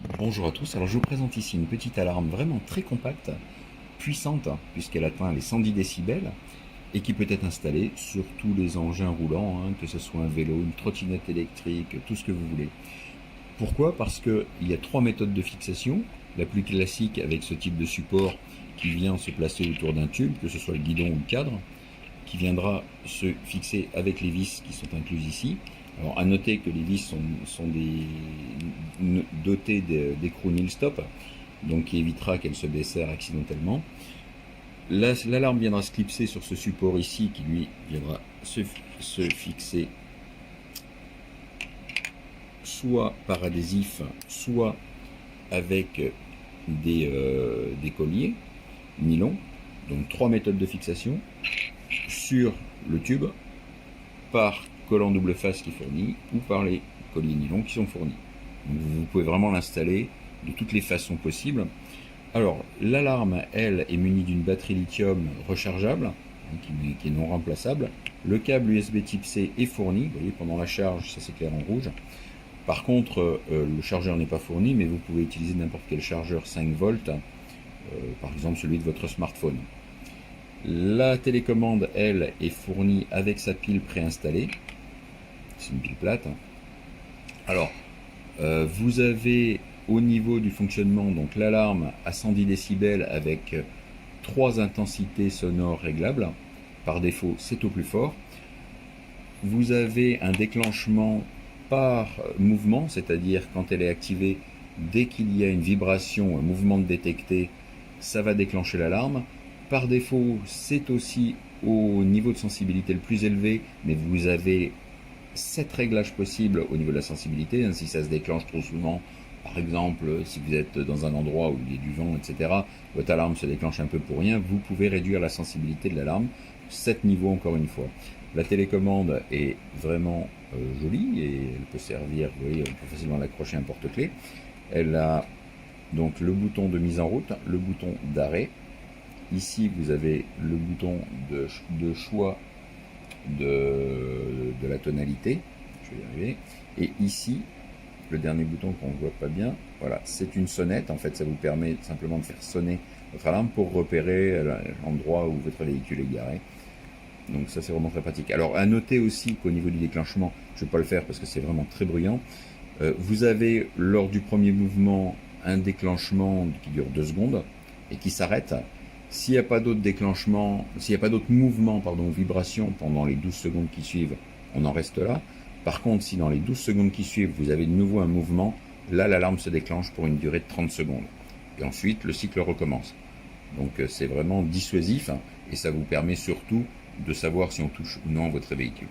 Bonjour à tous, alors je vous présente ici une petite alarme vraiment très compacte, puissante, puisqu'elle atteint les 110 décibels, et qui peut être installée sur tous les engins roulants, que ce soit un vélo, une trottinette électrique, tout ce que vous voulez. Pourquoi? Parce qu'il y a trois méthodes de fixation. La plus classique avec ce type de support qui vient se placer autour d'un tube, que ce soit le guidon ou le cadre, qui viendra se fixer avec les vis qui sont incluses ici. Alors à noter que les vis sont dotées d'écrous nil stop, donc qui évitera qu'elles se desserrent accidentellement. L'alarme viendra se clipser sur ce support ici qui lui viendra se fixer soit par adhésif, soit avec des colliers nylon. Donc trois méthodes de fixation sur le tube par collant double face qui est fourni ou par les colliers nylon qui sont fournis. Donc vous pouvez vraiment l'installer de toutes les façons possibles. Alors l'alarme, elle, est munie d'une batterie lithium rechargeable qui est non remplaçable. Le câble USB type C est fourni, vous voyez pendant la charge ça s'éclaire en rouge. Par contre le chargeur n'est pas fourni, mais vous pouvez utiliser n'importe quel chargeur 5 volts, par exemple celui de votre smartphone. La télécommande, elle, est fournie avec sa pile préinstallée. C'est une pile plate. Alors, vous avez au niveau du fonctionnement donc l'alarme à 110 décibels avec trois intensités sonores réglables. Par défaut, c'est au plus fort. Vous avez un déclenchement par mouvement, c'est-à-dire quand elle est activée, dès qu'il y a une vibration, un mouvement détecté, ça va déclencher l'alarme. Par défaut, c'est aussi au niveau de sensibilité le plus élevé, mais vous avez 7 réglages possibles au niveau de la sensibilité. Si ça se déclenche trop souvent, par exemple, si vous êtes dans un endroit où il y a du vent, etc., votre alarme se déclenche un peu pour rien, vous pouvez réduire la sensibilité de l'alarme. 7 niveaux encore une fois. La télécommande est vraiment jolie et elle peut servir, vous voyez, on peut facilement l'accrocher à un porte-clés. Elle a donc le bouton de mise en route, le bouton d'arrêt. Ici, vous avez le bouton de choix de la tonalité. Je vais y arriver. Et ici, le dernier bouton qu'on ne voit pas bien, voilà, c'est une sonnette. En fait, ça vous permet simplement de faire sonner votre alarme pour repérer l'endroit où votre véhicule est garé. Donc ça, c'est vraiment très pratique. Alors, à noter aussi qu'au niveau du déclenchement, je ne vais pas le faire parce que c'est vraiment très bruyant. Vous avez, lors du premier mouvement, un déclenchement qui dure 2 secondes et qui s'arrête. S'il n'y a pas d'autre déclenchement, s'il n'y a pas d'autre mouvement, ou vibration pendant les 12 secondes qui suivent, on en reste là. Par contre, si dans les 12 secondes qui suivent, vous avez de nouveau un mouvement, là, l'alarme se déclenche pour une durée de 30 secondes. Et ensuite, le cycle recommence. Donc, c'est vraiment dissuasif et ça vous permet surtout de savoir si on touche ou non votre véhicule.